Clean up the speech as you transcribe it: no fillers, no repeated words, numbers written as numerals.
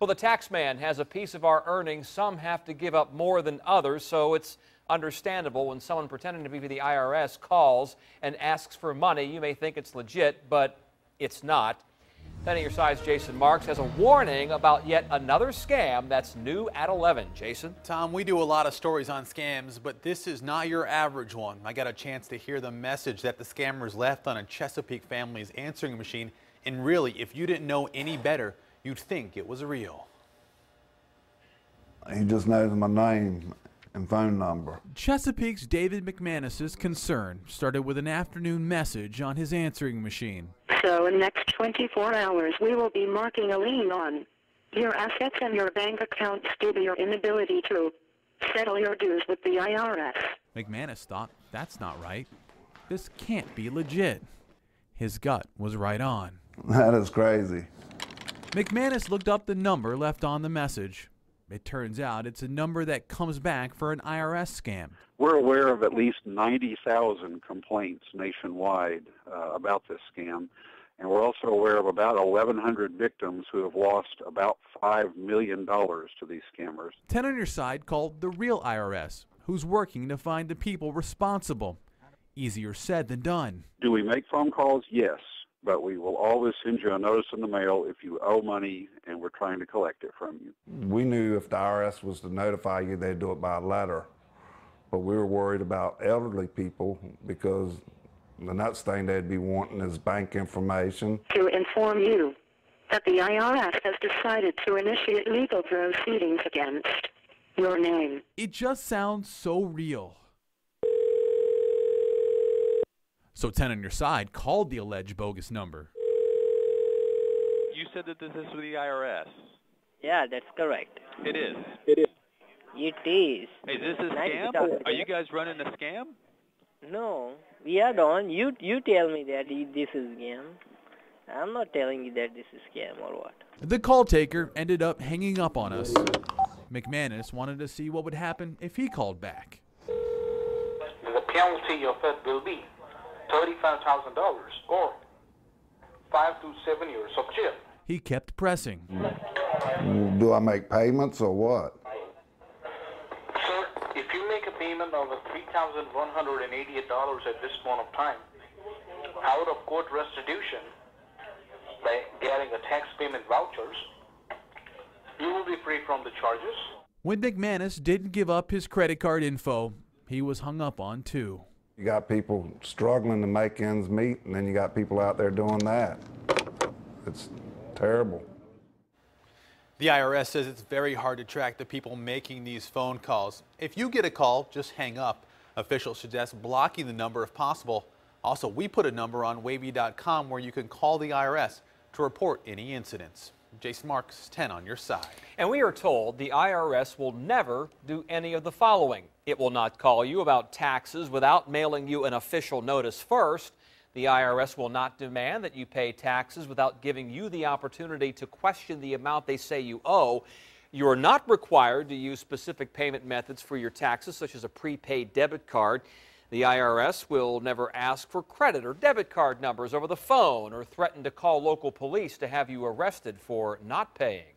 Well, the tax man has a piece of our earnings. Some have to give up more than others, so it's understandable when someone pretending to be the IRS calls and asks for money. You may think it's legit, but it's not. Then at your side's Jason Marks has a warning about yet another scam that's new at 11. Jason? Tom, we do a lot of stories on scams, but this is not your average one. I got a chance to hear the message that the scammers left on a Chesapeake family's answering machine, and really, if you didn't know any better, you'd think it was real. He just knows my name and phone number. Chesapeake's David McManus's concern started with an afternoon message on his answering machine. So in the next 24 hours, we will be marking a lien on your assets and your bank accounts due to your inability to settle your dues with the IRS. McManus thought, that's not right. This can't be legit. His gut was right on. That is crazy. McManus looked up the number left on the message. It turns out it's a number that comes back for an IRS scam. We're aware of at least 90,000 complaints nationwide about this scam, and we're also aware of about 1,100 victims who have lost about $5 million to these scammers. 10 on your side called the real IRS, who's working to find the people responsible. Easier said than done. Do we make phone calls? Yes. But we will always send you a notice in the mail if you owe money and we're trying to collect it from you. We knew if the IRS was to notify you, they'd do it by letter. But we were worried about elderly people because the next thing they'd be wanting is bank information. To inform you that the IRS has decided to initiate legal proceedings against your name. It just sounds so real. So 10 on your side called the alleged bogus number. You said that this is for the IRS. Yeah, that's correct. It is. It is. It is. Is this a scam? Are you guys running a scam? No, we are not. You tell me that this is scam. I'm not telling you that this is scam or what. The call taker ended up hanging up on us. McManus wanted to see what would happen if he called back. The penalty of it will be $35,000 or 5 to 7 years of jail. He kept pressing. Do I make payments or what? Sir, if you make a payment of $3,188 at this point of time, out of court restitution, by getting a tax payment vouchers, you will be free from the charges. When McManus didn't give up his credit card info, he was hung up on too. You got people struggling to make ends meet, and then you got people out there doing that. It's terrible. The IRS says it's very hard to track the people making these phone calls. If you get a call, just hang up. Officials suggest blocking the number if possible. Also, we put a number on wavy.com where you can call the IRS to report any incidents. Jason Marks, 10 on your side. And we are told the IRS will never do any of the following. It will not call you about taxes without mailing you an official notice first. The IRS will not demand that you pay taxes without giving you the opportunity to question the amount they say you owe. You are not required to use specific payment methods for your taxes, such as a prepaid debit card. The IRS will never ask for credit or debit card numbers over the phone or threaten to call local police to have you arrested for not paying.